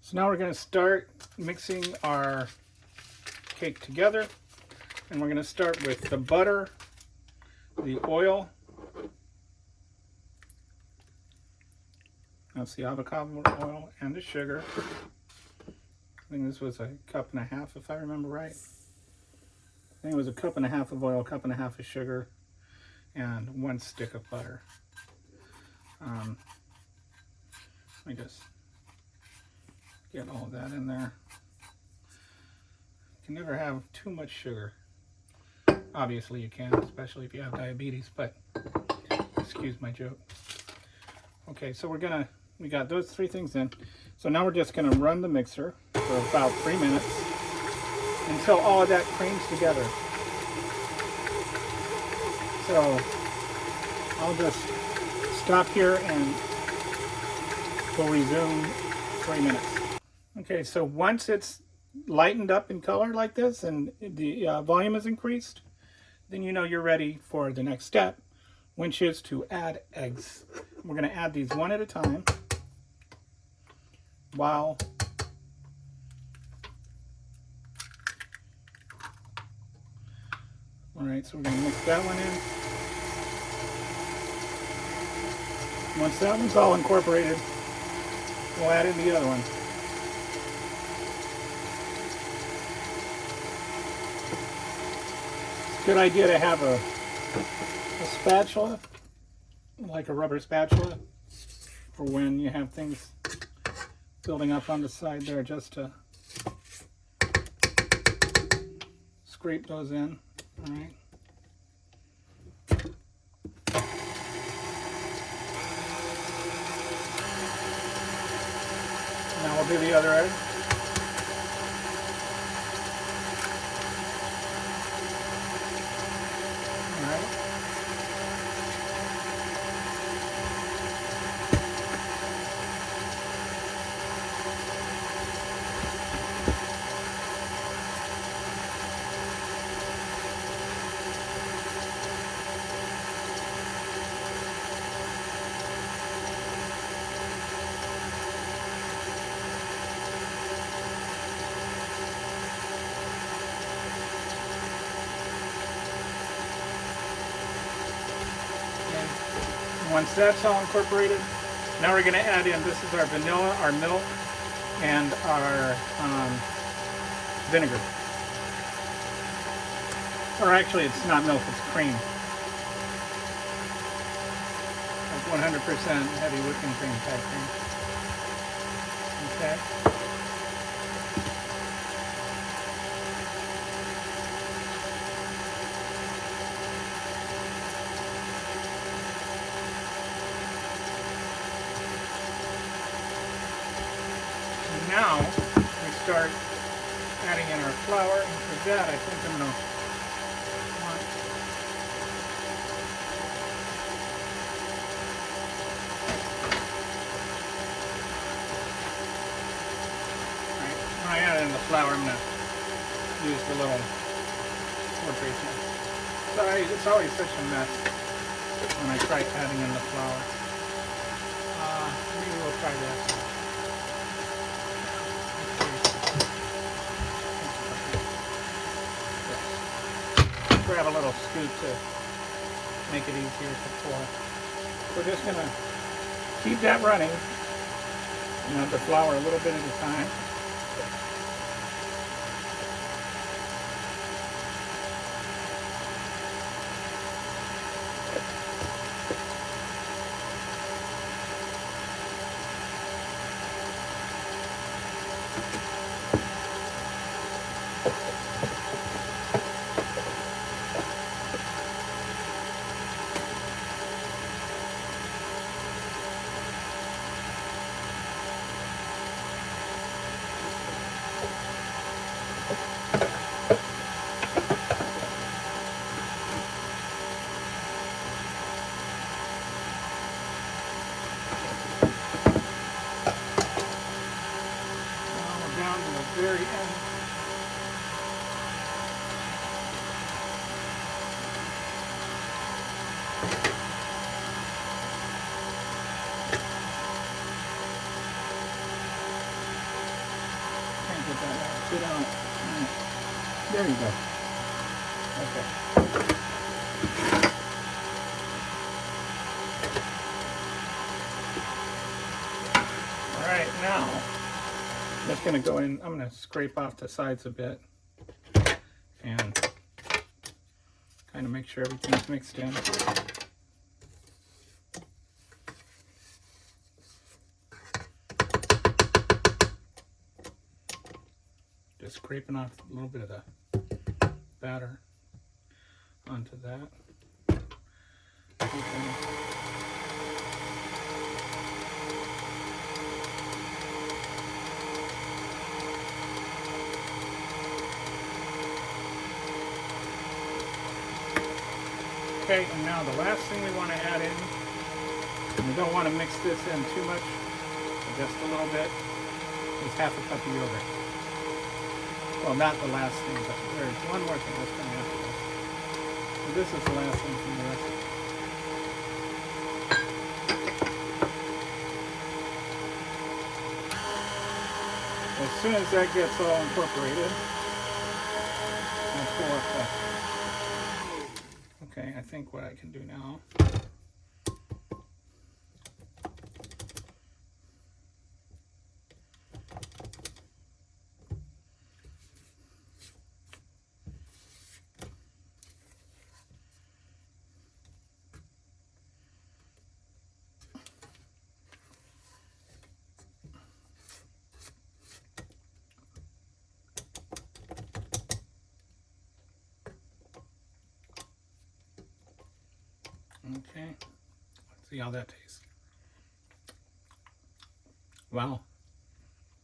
So now we're going to start mixing our cake together, and we're going to start with the butter, the oil, that's the avocado oil, and the sugar. I think this was 1.5 cups if I remember right. I think it was 1.5 cups of oil, 1.5 cups of sugar, and 1 stick of butter. Let me just get all of that in there. You can never have too much sugar. Obviously you can, especially if you have diabetes, but excuse my joke. Okay, so we got those 3 things in. So now we're just gonna run the mixer for about 3 minutes until all of that creams together. So I'll just stop here and we'll resume 3 minutes. Okay, so once it's lightened up in color like this and the volume is increased, then you know you're ready for the next step, which is to add eggs. We're going to add these one at a time while alright, so we're going to mix that one in. Once that one's all incorporated, we'll add in the other one. Good idea to have a spatula, like a rubber spatula, for when you have things building up on the side there, just to scrape those in. All right. Now we'll do the other egg. Once that's all incorporated, now we're going to add in, this is our vanilla, our milk, and our vinegar. Or actually, it's not milk, it's cream. Like 100% heavy whipping cream type cream. Okay. Now we start adding in our flour, and for that I think I'm going to want when I add in the flour, I'm going to use the little filtration. Sorry, it's always such a mess when I try adding in the flour. Maybe we'll try this. Grab a little scoop to make it easier to pour. We're just going to keep that running, the flour a little bit at a time. Very end. get that sit out. There you go. Okay. All right, now I'm just going to go in. I'm going to scrape off the sides a bit and kind of make sure everything's mixed in. Just scraping off a little bit of the batter onto that. Okay. Okay, and now the last thing we want to add in, and we don't want to mix this in too much, just a little bit, is half a cup of yogurt. Well, not the last thing, but there's one more thing that's coming after this. So this is the last thing from the recipe. As soon as that gets all incorporated, I'll pull up that. Okay, I think what I can do now, okay, let's see how that tastes. Wow,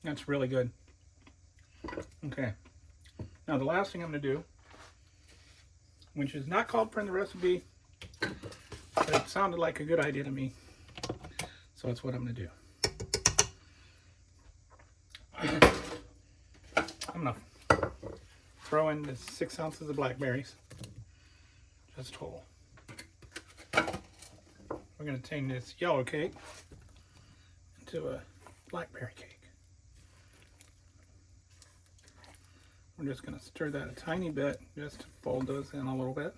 that's really good. Okay, now the last thing I'm going to do, which is not called for in the recipe, but it sounded like a good idea to me, so that's what I'm going to do. I'm going to throw in the 6 ounces of blackberries, just whole. We're going to turn this yellow cake into a blackberry cake. We're just going to stir that a tiny bit, just to fold those in a little bit.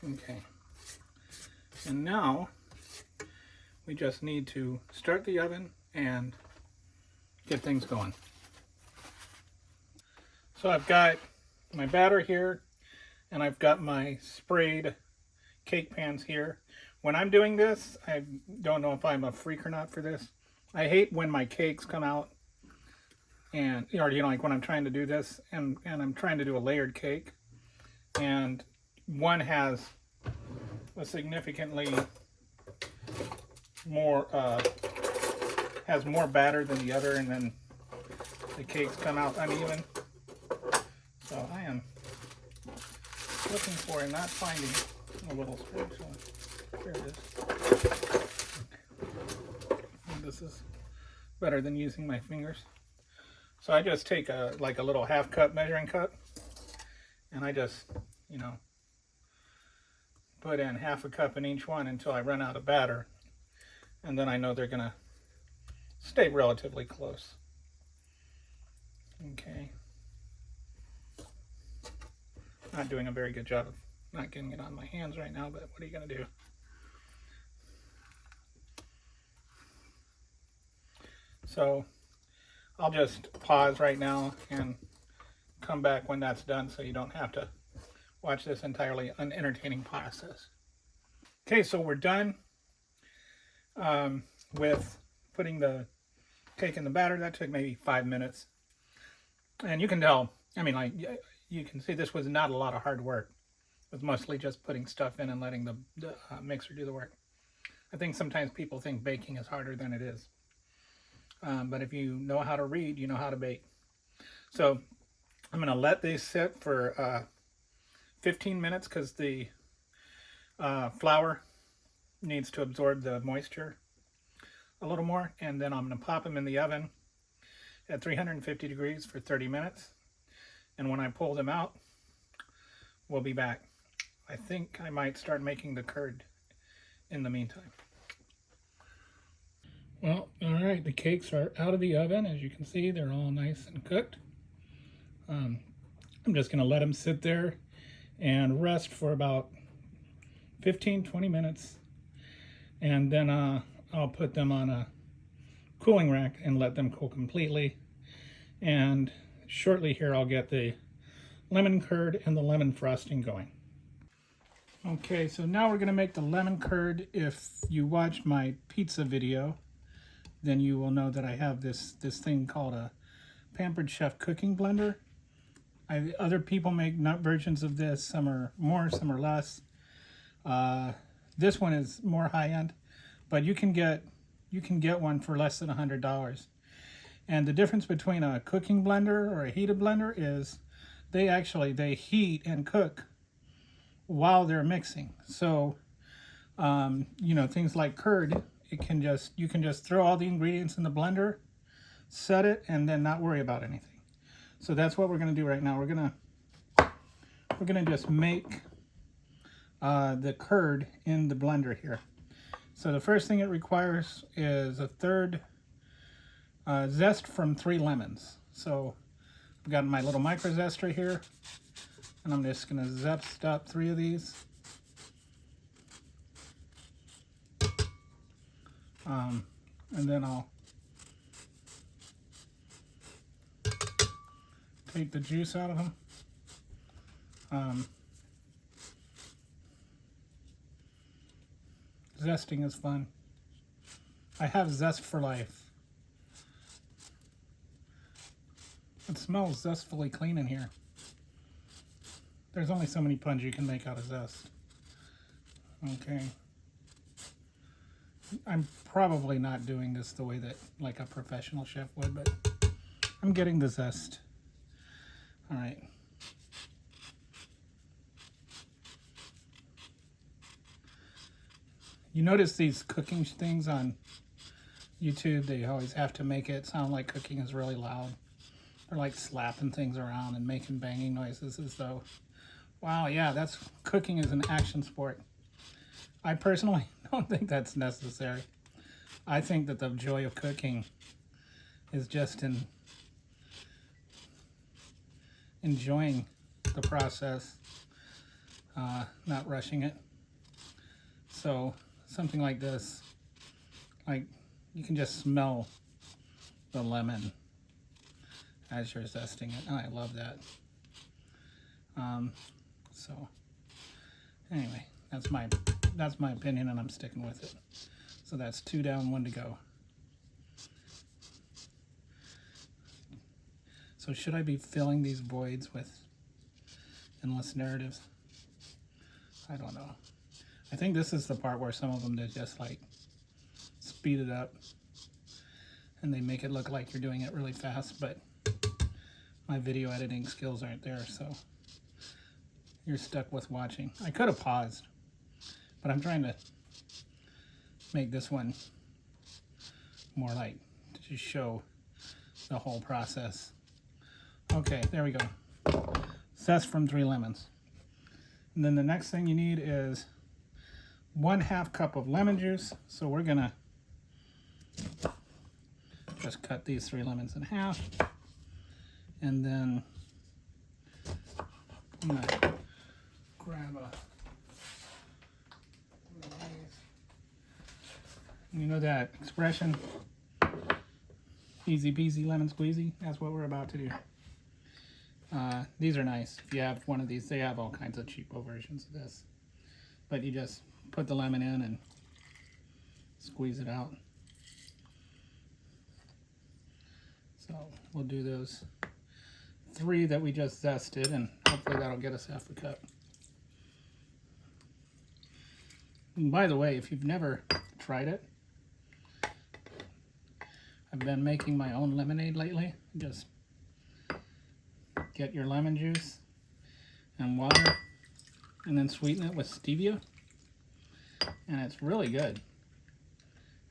Okay. And now we just need to start the oven and get things going. So I've got my batter here, and I've got my sprayed cake pans here. When I'm doing this, I don't know if I'm a freak or not for this. I hate when my cakes come out, and like when I'm trying to do this, and I'm trying to do a layered cake, and one has a significantly more has more batter than the other, and then the cakes come out uneven. So I am looking for and not finding a little sprig. So here it is. And this is better than using my fingers. So I just take a little half cup measuring cup, and I just, put in half a cup in each one until I run out of batter, and then I know they're gonna stay relatively close. Okay. Not doing a very good job of not getting it on my hands right now, but what are you gonna do? So I'll just pause right now and come back when that's done, so you don't have to watch this entirely unentertaining process. Okay, so we're done with putting the cake in the batter. That took maybe 5 minutes. And you can tell, you can see this was not a lot of hard work. It was mostly just putting stuff in and letting the mixer do the work. I think sometimes people think baking is harder than it is. But if you know how to read, you know how to bake. So I'm going to let these sit for 15 minutes because the flour needs to absorb the moisture a little more. And then I'm going to pop them in the oven at 350 degrees for 30 minutes. And when I pull them out, we'll be back. I think I might start making the curd in the meantime. Well, all right. right, the cakes are out of the oven. As you can see, they're all nice and cooked. I'm just going to let them sit there and rest for about 15-20 minutes. And then I'll put them on a cooling rack and let them cool completely. And shortly here, I'll get the lemon curd and the lemon frosting going. Okay, so now we're going to make the lemon curd. If you watched my pizza video, then you will know that I have this thing called a Pampered Chef cooking blender. Other people make nut versions of this. Some are more, some are less. This one is more high-end, but you can get one for less than $100. And the difference between a cooking blender or a heated blender is they heat and cook while they're mixing. So you know, things like curd, you can just throw all the ingredients in the blender, set it, and then not worry about anything. So that's what we're going to do right now. We're gonna just make the curd in the blender here. So the first thing it requires is a third zest from 3 lemons. So I've got my little micro zester here, and I'm just going to zest up 3 of these. And then I'll take the juice out of them. Zesting is fun. I have Zest for Life. It smells zestfully clean in here. There's only so many puns you can make out of Zest. Okay. I'm probably not doing this the way that like a professional chef would, but I'm getting the zest. All right. You notice these cooking things on YouTube, they always have to make it sound like cooking is really loud. They're like slapping things around and making banging noises as though, wow, yeah, that's cooking is an action sport. I personally don't think that's necessary. I think that the joy of cooking is just in enjoying the process, not rushing it. So something like this, like you can just smell the lemon as you're zesting it, and I love that. So anyway, that's my opinion, and I'm sticking with it. So that's 2 down, 1 to go. So should I be filling these voids with endless narratives? I don't know. I think this is the part where some of them they just like speed it up and they make it look like you're doing it really fast, but my video editing skills aren't there, so you're stuck with watching. I could have paused, but I'm trying to make this one more like to show the whole process. Okay, there we go. Zest from 3 lemons. And then the next thing you need is 1/2 cup of lemon juice. So we're gonna just cut these 3 lemons in half. And then I'm gonna grab a, you know that expression, easy peasy lemon squeezy? That's what we're about to do. These are nice. If you have one of these, they have all kinds of cheapo versions of this. But you just put the lemon in and squeeze it out. So we'll do those 3 that we just zested, and hopefully that'll get us half a cup. And by the way, if you've never tried it, I've been making my own lemonade lately. Just get your lemon juice and water and then sweeten it with stevia. And it's really good.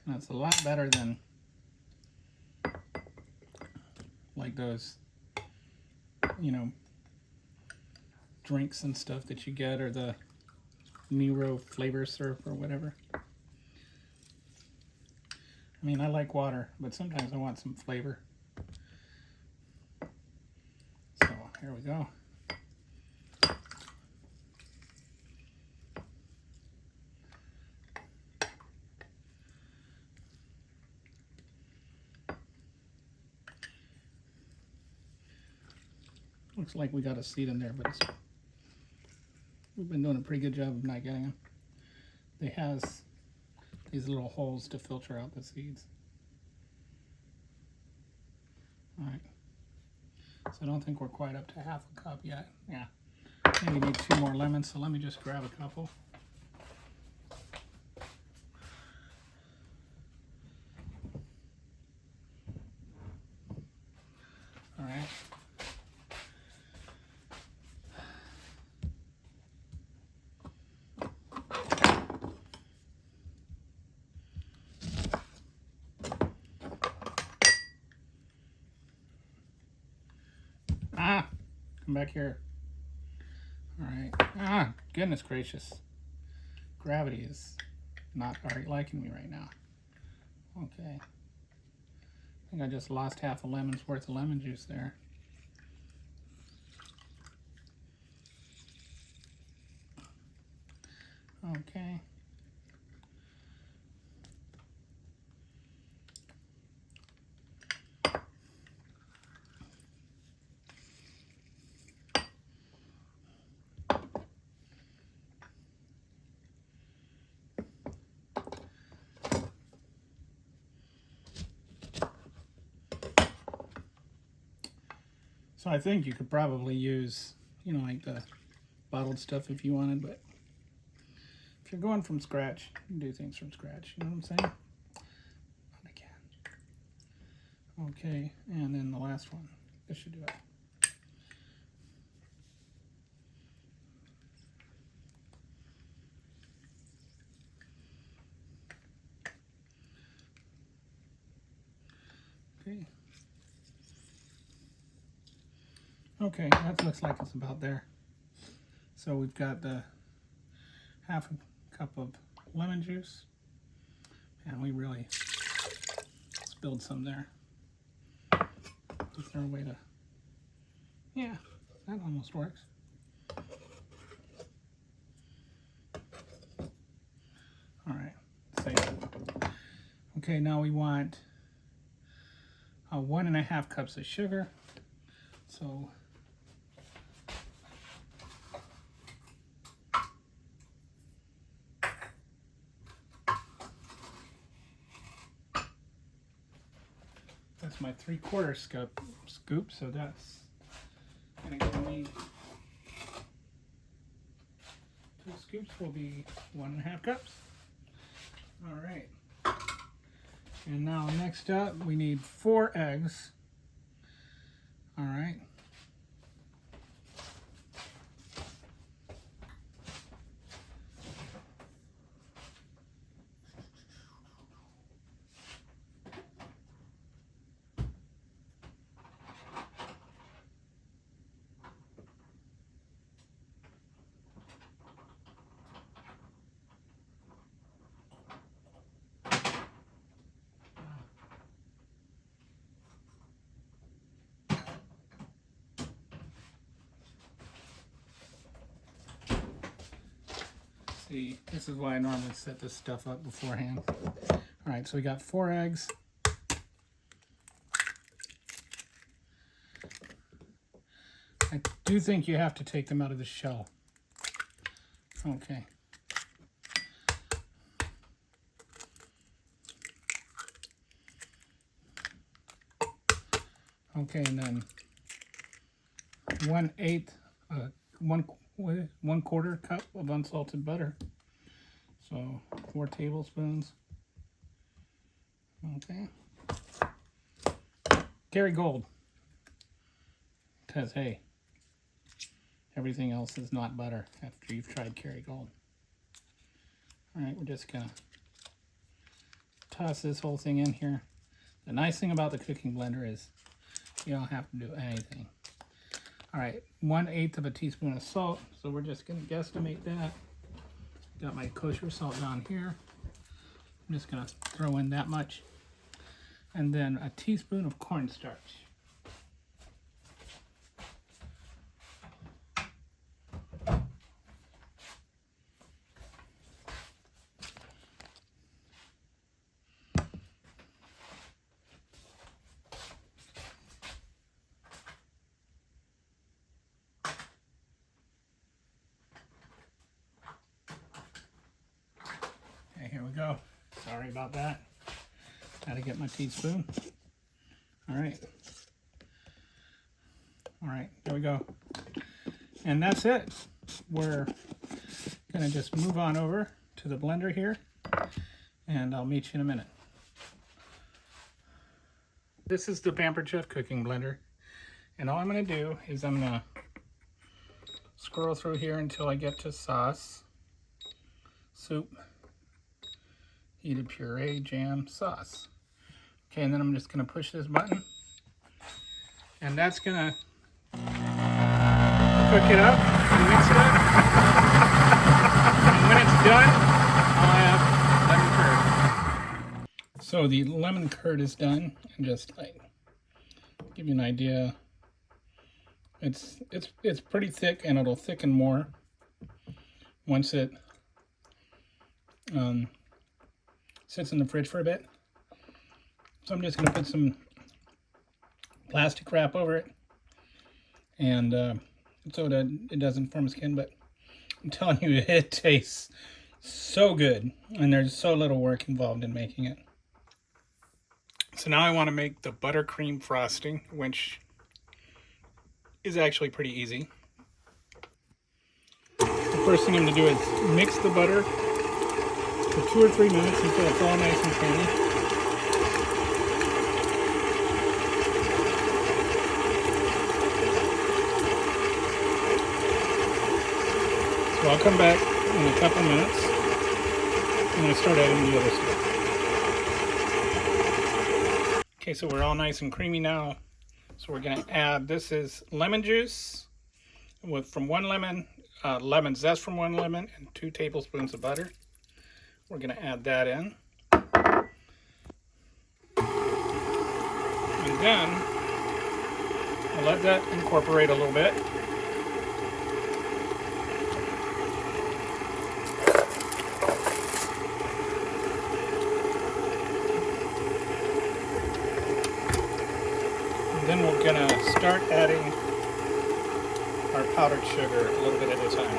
And it's a lot better than like those, you know, drinks and stuff that you get, or the Nero flavor syrup or whatever. I mean, I like water, but sometimes I want some flavor. So here we go. Looks like we got a seed in there, but we've been doing a pretty good job of not getting them. It has these little holes to filter out the seeds. All right. So I don't think we're quite up to half a cup yet. Yeah. Maybe need 2 more lemons, so let me just grab a couple. All right. Ah, come back here. All right. Ah, goodness gracious. Gravity is not very liking me right now. Okay. I think I just lost half a lemon's worth of lemon juice there. Okay. So I think you could probably use, you know, like the bottled stuff if you wanted, but if you're going from scratch, you can do things from scratch. You know what I'm saying? Not again. Okay, and then the last one. This should do it. Okay. Okay, that looks like it's about there. So we've got the half a cup of lemon juice, and we really spilled some there. Is there a way to... Yeah, that almost works. All right, save it. Okay, now we want 1.5 cups of sugar. So that's my 3/4 scoop, so that's gonna give me 2 scoops will be 1.5 cups. All right. And now next up, we need 4 eggs. All right. See, this is why I normally set this stuff up beforehand. All right, so we got 4 eggs. I do think you have to take them out of the shell. Okay. Okay, and then 1/4 cup of unsalted butter. So 4 tablespoons. Okay. Kerrygold. Because, hey, everything else is not butter after you've tried Kerrygold. All right, we're just going to toss this whole thing in here. The nice thing about the cooking blender is you don't have to do anything. All right, 1/8 of a teaspoon of salt. So we're just going to guesstimate that. Got my kosher salt down here. I'm just going to throw in that much. and then a teaspoon of cornstarch. Okay, here we go. Sorry about that. Gotta get my teaspoon. All right, there we go. And that's it. We're gonna just move on over to the blender here, and I'll meet you in a minute. This is the Pampered Chef cooking blender, and all I'm gonna do is I'm gonna scroll through here until I get to sauce, soup, heated puree, jam, sauce. Okay, and then I'm just gonna push this button, and that's gonna cook it up and mix it up. And when it's done, I'll have lemon curd. So the lemon curd is done, and just like give you an idea, it's pretty thick, and it'll thicken more once it sits in the fridge for a bit. So I'm just going to put some plastic wrap over it, and so that it doesn't form skin. But I'm telling you, it tastes so good, and there's so little work involved in making it. So now I want to make the buttercream frosting, which is actually pretty easy. The first thing I'm going to do is mix the butter for 2 or 3 minutes until it's all nice and creamy. So I'll come back in a couple minutes and I start adding the other stuff. Okay, so we're all nice and creamy now. So we're going to add, this is lemon juice from 1 lemon, lemon zest from 1 lemon, and 2 tablespoons of butter. We're going to add that in. And then we'll let that incorporate a little bit. Then we're going to start adding our powdered sugar a little bit at a time.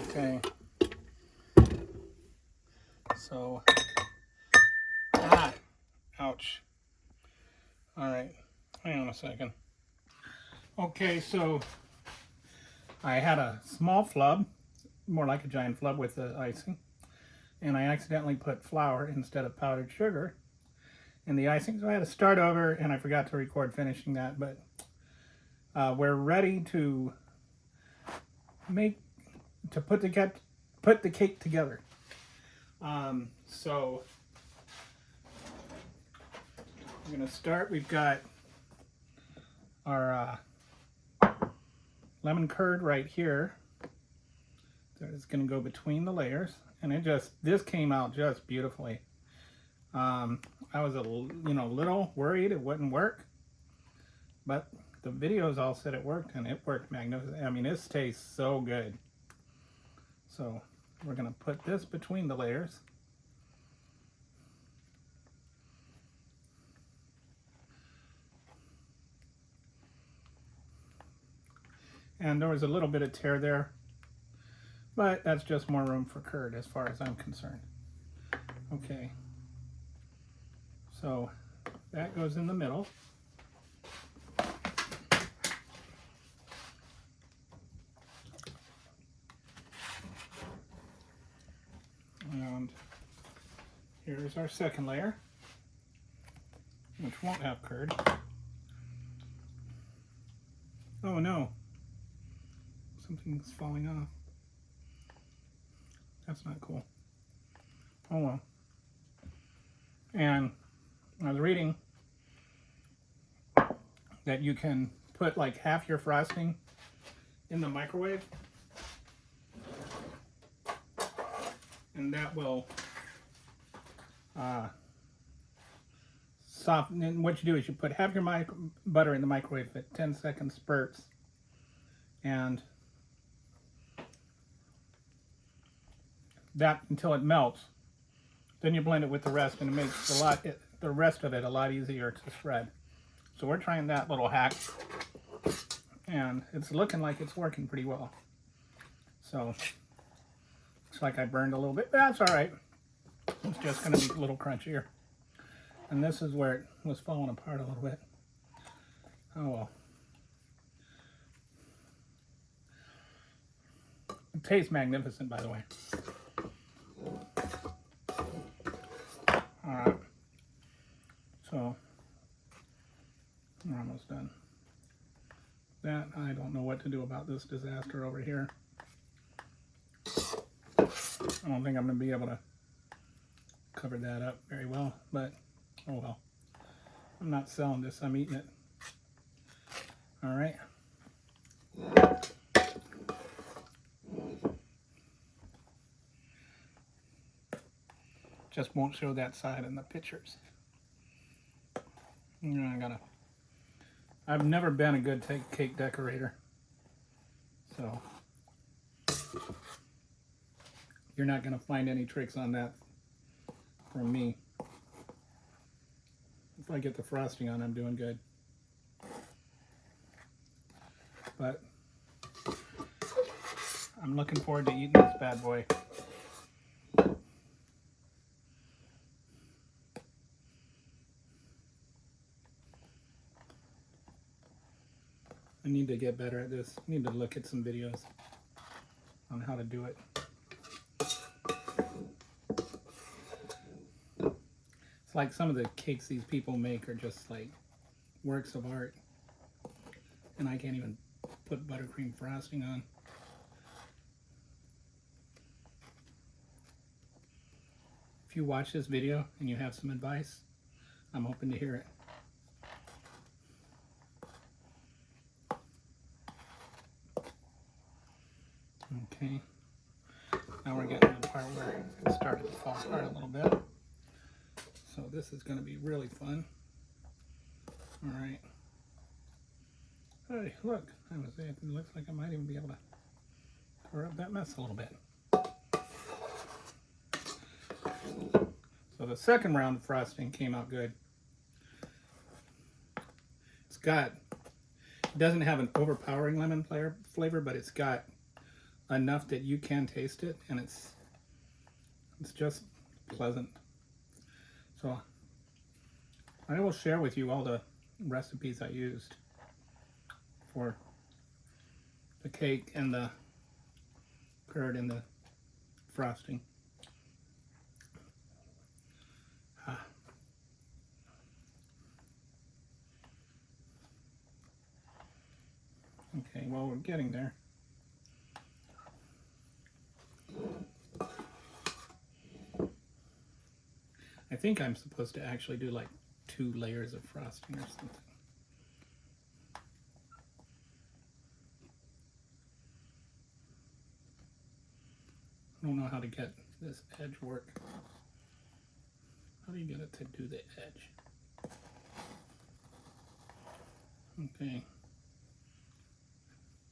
Okay. So, ouch. All right, hang on a second. Okay, so I had a small flub, more like a giant flub with the icing, and I accidentally put flour instead of powdered sugar in the icing, so I had to start over, and I forgot to record finishing that. But we're ready to put the cake together. So we're gonna start. We've got our lemon curd right here. So it's gonna go between the layers, and this came out just beautifully. I was a little worried it wouldn't work, but the videos all said it worked, and it worked magnificently. I mean, this tastes so good. So we're going to put this between the layers. And there was a little bit of tear there, but that's just more room for curd as far as I'm concerned. Okay. So that goes in the middle. And here's our second layer, which won't have curd. Oh no, something's falling off. That's not cool. Oh well. And I was reading that you can put like half your frosting in the microwave, and that will soft. And what you do is you put half your butter in the microwave at 10-second spurts, and that until it melts. Then you blend it with the rest, and it makes the rest of it a lot easier to spread. So we're trying that little hack, and it's looking like it's working pretty well. So looks like I burned a little bit, but that's all right. It's just going to be a little crunchier. And this is where it was falling apart a little bit. Oh well. It tastes magnificent, by the way. Alright. So, we're almost done. That, I don't know what to do about this disaster over here. I don't think I'm going to be able to cover that up very well, but oh well. I'm not selling this, I'm eating it. Alright. Just won't show that side in the pictures. I've never been a good cake decorator. So you're not going to find any tricks on that from me. If I get the frosting on, I'm doing good. But I'm looking forward to eating this bad boy. I need to get better at this. I need to look at some videos on how to do it. It's like some of the cakes these people make are just like works of art. And I can't even put buttercream frosting on. If you watch this video and you have some advice, I'm open to hear it. Okay, now we're getting to the part where it started to fall apart a little bit. So this is going to be really fun. All right. Hey, look, it looks like I might even be able to cover up that mess a little bit. So the second round of frosting came out good. It doesn't have an overpowering lemon flavor, but it's got enough that you can taste it, and it's just pleasant. So I will share with you all the recipes I used for the cake and the curd and the frosting. Okay, well, we're getting there. I think I'm supposed to actually do like 2 layers of frosting or something. I don't know how to get this edge work. How do you get it to do the edge? Okay.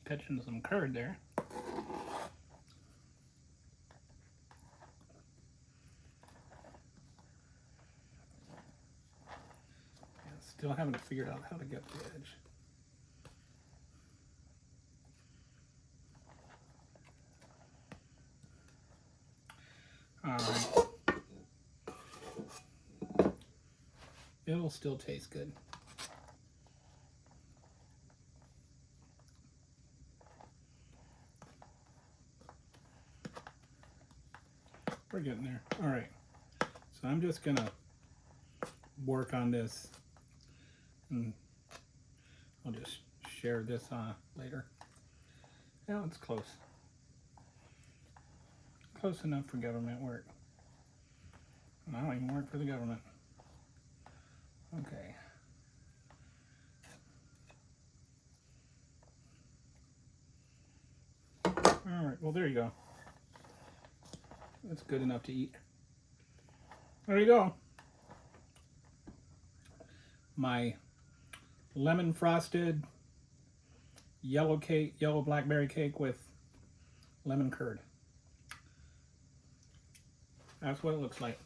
Catching some curd there. Still haven't figured out how to get the edge. Alright. It'll still taste good. We're getting there. Alright. So I'm just gonna work on this, and I'll just share this later. Now it's close. Close enough for government work. And I don't even work for the government. Okay. Alright, well there you go. That's good enough to eat. There you go. My lemon frosted yellow cake, yellow blackberry cake with lemon curd. That's what it looks like.